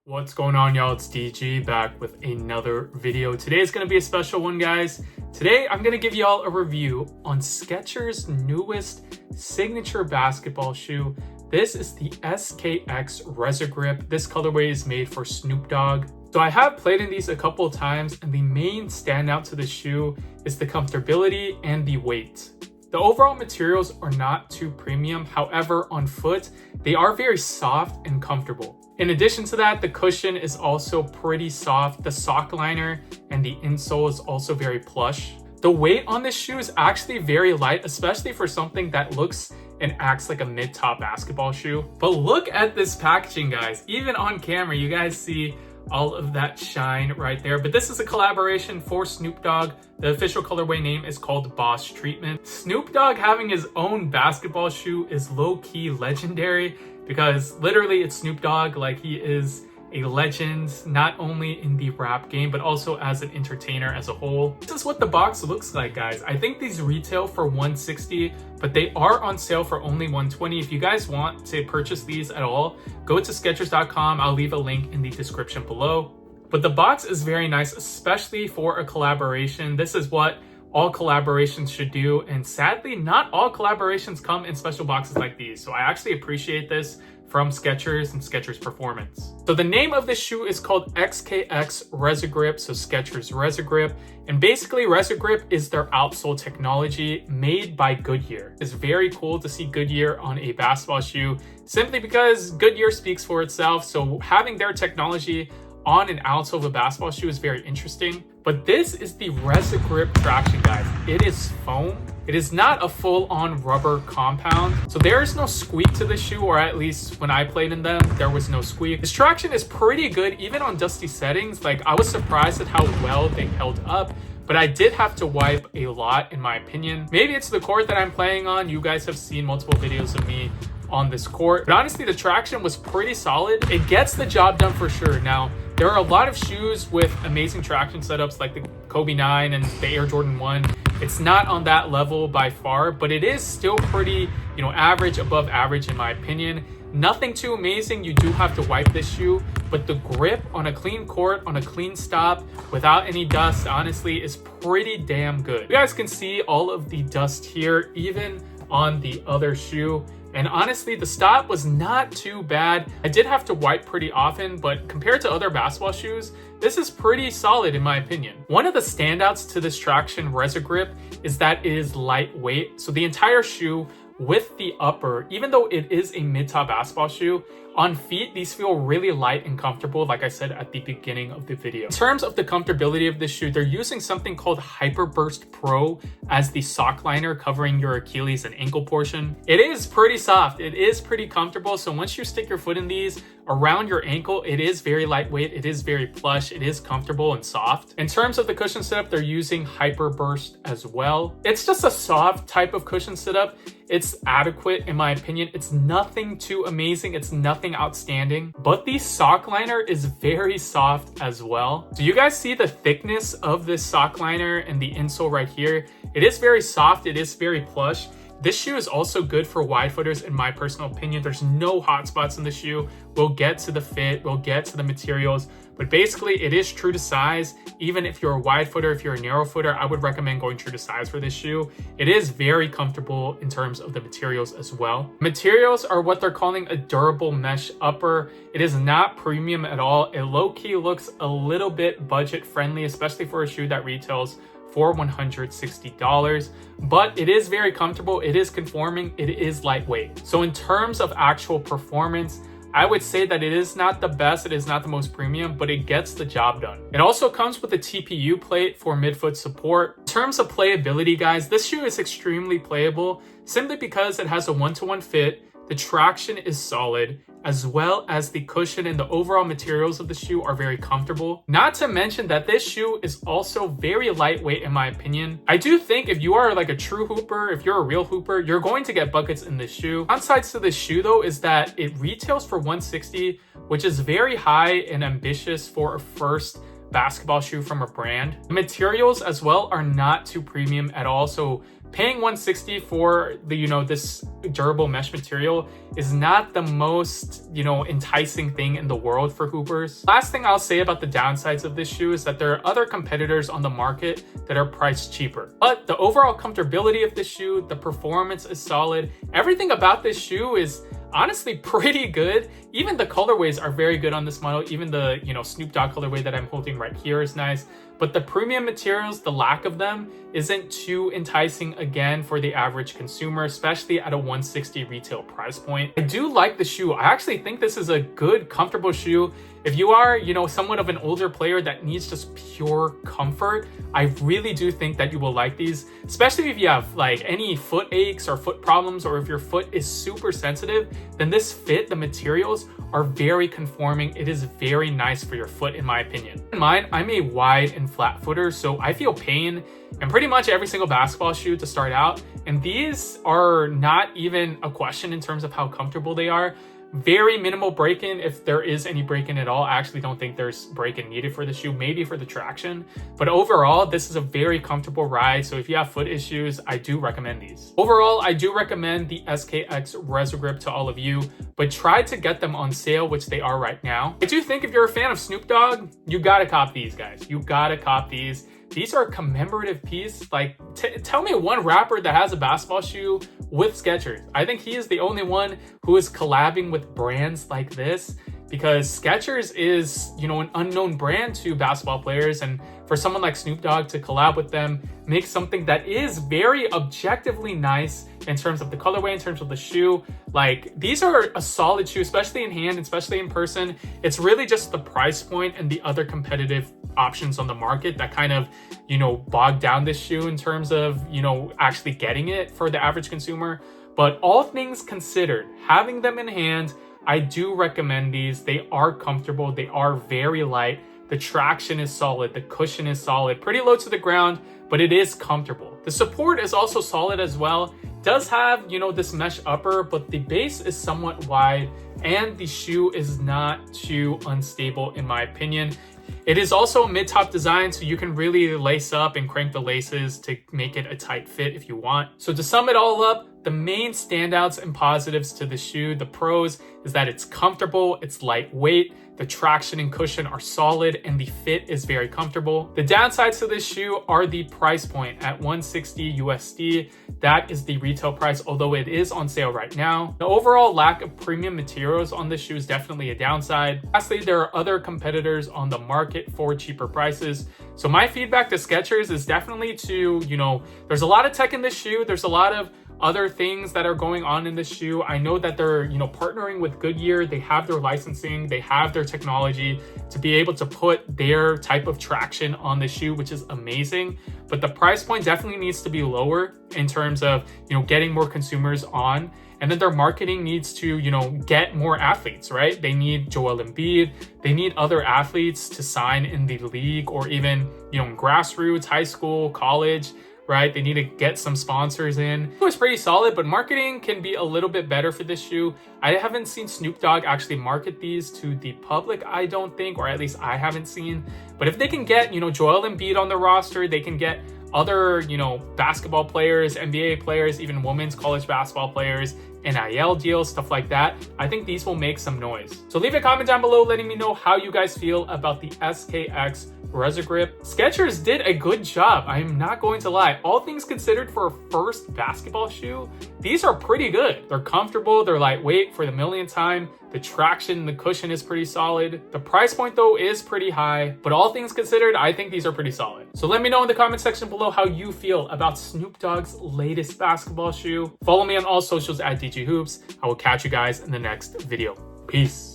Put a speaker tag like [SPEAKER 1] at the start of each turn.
[SPEAKER 1] What's going on, y'all? It's DG back with another video. Today is going to be a special one, guys. Today I'm going to give y'all a review on Skechers' newest signature basketball shoe. This is the SKX Resagrip. This colorway is made for Snoop Dogg. So I have played in these a couple of times, and the main standout to the shoe is the comfortability and the weight. The overall materials are not too premium. However, on foot, they are very soft and comfortable. In addition to that, the cushion is also pretty soft. The sock liner and the insole is also very plush. The weight on this shoe is actually very light, especially for something that looks and acts like a mid-top basketball shoe. But look at this packaging, guys. Even on camera, you guys see all of that shine right there. But this is a collaboration for Snoop Dogg. The official colorway name is called Boss Treatment. Snoop Dogg having his own basketball shoe is low-key legendary, because literally it's Snoop Dogg. Like, he is a legend, not only in the rap game, but also as an entertainer as a whole. This is what the box looks like, guys. I think these retail for $160, but they are on sale for only $120. If you guys want to purchase these at all, go to Skechers.com. I'll leave a link in the description below. But the box is very nice, especially for a collaboration. This is what all collaborations should do, and sadly not all collaborations come in special boxes like these, so I actually appreciate this from Skechers and Skechers Performance. So the name of this shoe is called SKX Resagrip, so Skechers Resagrip, and basically Resagrip is their outsole technology made by Goodyear. It's very cool to see Goodyear on a basketball shoe, simply because Goodyear speaks for itself, so having their technology on an outsole of a basketball shoe is very interesting. But this is the Resagrip traction, guys. It is foam. It is not a full-on rubber compound. So there is no squeak to the shoe, or at least when I played in them, there was no squeak. This traction is pretty good, even on dusty settings. Like, I was surprised at how well they held up, but I did have to wipe a lot, in my opinion. Maybe it's the court that I'm playing on. You guys have seen multiple videos of me on this court, but honestly, the traction was pretty solid. It gets the job done for sure. Now, there are a lot of shoes with amazing traction setups like the Kobe 9 and the Air Jordan 1. It's not on that level by far, but it is still pretty, average, above average in my opinion. Nothing too amazing. You do have to wipe this shoe, but the grip on a clean court, on a clean stop, without any dust, honestly, is pretty damn good. You guys can see all of the dust here, even on the other shoe. And honestly, the stop was not too bad. I did have to wipe pretty often, but compared to other basketball shoes, this is pretty solid in my opinion. One of the standouts to this traction Resagrip is that it is lightweight. So the entire shoe with the upper, even though it is a mid-top basketball shoe, on feet, these feel really light and comfortable, like I said at the beginning of the video. In terms of the comfortability of this shoe, they're using something called Hyperburst Pro as the sock liner covering your Achilles and ankle portion. It is pretty soft. It is pretty comfortable. So once you stick your foot in these around your ankle, it is very lightweight. It is very plush. It is comfortable and soft. In terms of the cushion setup, they're using Hyperburst as well. It's just a soft type of cushion setup. It's adequate in my opinion. It's nothing too amazing. It's nothing outstanding, but the sock liner is very soft as well. So you guys see the thickness of this sock liner and the insole right here. It is very soft. It is very plush. This shoe is also good for wide footers in my personal opinion. There's no hot spots in the shoe. We'll get to the fit, we'll get to the materials, but basically it is true to size. Even if you're a wide footer, if you're a narrow footer, I would recommend going true to size for this shoe. It is very comfortable in terms of the materials as well. Materials are what they're calling a durable mesh upper. It is not premium at all. It low-key looks a little bit budget friendly, especially for a shoe that retails for $160, but it is very comfortable. It is conforming. It is lightweight. So in terms of actual performance, I would say that it is not the best, it is not the most premium, but it gets the job done. It also comes with a TPU plate for midfoot support. In terms of playability, guys, this shoe is extremely playable simply because it has a one-to-one fit. The traction is solid, as well as the cushion and the overall materials of the shoe are very comfortable. Not to mention that this shoe is also very lightweight in my opinion. I do think if you are like a true hooper, if you're a real hooper, you're going to get buckets in this shoe. Downsides to this shoe though is that it retails for $160, which is very high and ambitious for a first basketball shoe from a brand. The materials as well are not too premium at all. So paying $160 for the, this durable mesh material is not the most, enticing thing in the world for hoopers. Last thing I'll say about the downsides of this shoe is that there are other competitors on the market that are priced cheaper. But the overall comfortability of this shoe, the performance is solid. Everything about this shoe is honestly pretty good. Even the colorways are very good on this model. Even the, Snoop Dogg colorway that I'm holding right here is nice. But the premium materials, the lack of them isn't too enticing again for the average consumer, especially at a $160 retail price point. I do like the shoe. I actually think this is a good, comfortable shoe. If you are, somewhat of an older player that needs just pure comfort, I really do think that you will like these, especially if you have like any foot aches or foot problems, or if your foot is super sensitive, then this fit, the materials are very conforming. It is very nice for your foot, in my opinion. In mine, I'm a wide and flat footer, so I feel pain in pretty much every single basketball shoe to start out. And these are not even a question in terms of how comfortable they are. Very minimal break-in, if there is any break-in at all. I actually don't think there's break-in needed for the shoe, maybe for the traction. But overall, this is a very comfortable ride. So if you have foot issues, I do recommend these. Overall, I do recommend the SKX Resagrip to all of you, but try to get them on sale, which they are right now. I do think if you're a fan of Snoop Dogg, you gotta cop these, guys. You gotta cop these. These are a commemorative piece. Like, tell me one rapper that has a basketball shoe with Skechers. I think he is the only one who is collabing with brands like this, because Skechers is, an unknown brand to basketball players. And for someone like Snoop Dogg to collab with them, make something that is very objectively nice in terms of the colorway, in terms of the shoe. Like, these are a solid shoe, especially in hand, especially in person. It's really just the price point and the other competitive options on the market that kind of, bog down this shoe in terms of, actually getting it for the average consumer. But all things considered, having them in hand, I do recommend these. They are comfortable. They are very light. The traction is solid. The cushion is solid. Pretty low to the ground, but it is comfortable. The support is also solid as well. Does have, this mesh upper, but the base is somewhat wide and the shoe is not too unstable, in my opinion. It is also a mid-top design, so you can really lace up and crank the laces to make it a tight fit if you want. So to sum it all up, the main standouts and positives to the shoe, the pros, is that it's comfortable, it's lightweight, the traction and cushion are solid, and the fit is very comfortable. The downsides to this shoe are the price point at $160 USD. That is the retail price, although it is on sale right now. The overall lack of premium materials on this shoe is definitely a downside. Lastly, there are other competitors on the market for cheaper prices. So my feedback to Skechers is definitely to, there's a lot of tech in this shoe. There's a lot of other things that are going on in this shoe. I know that they're, partnering with Goodyear. They have their licensing, they have their technology to be able to put their type of traction on the shoe, which is amazing. But the price point definitely needs to be lower in terms of, getting more consumers on. And then their marketing needs to, get more athletes, right? They need Joel Embiid. They need other athletes to sign in the league, or even, grassroots, high school, college, right? They need to get some sponsors in. It was pretty solid, but marketing can be a little bit better for this shoe. I haven't seen Snoop Dogg actually market these to the public, I don't think, or at least I haven't seen. But if they can get, Joel Embiid on the roster, they can get other, basketball players, NBA players, even women's college basketball players, NIL deals, stuff like that, I think these will make some noise. So leave a comment down below letting me know how you guys feel about the SKX Resagrip. Skechers did a good job, I am not going to lie. All things considered, for a first basketball shoe, these are pretty good. They're comfortable, they're lightweight for the millionth time. The traction, the cushion is pretty solid. The price point though is pretty high, but all things considered, I think these are pretty solid. So let me know in the comment section below how you feel about Snoop Dogg's latest basketball shoe. Follow me on all socials at DG Hoops. I will catch you guys in the next video. Peace.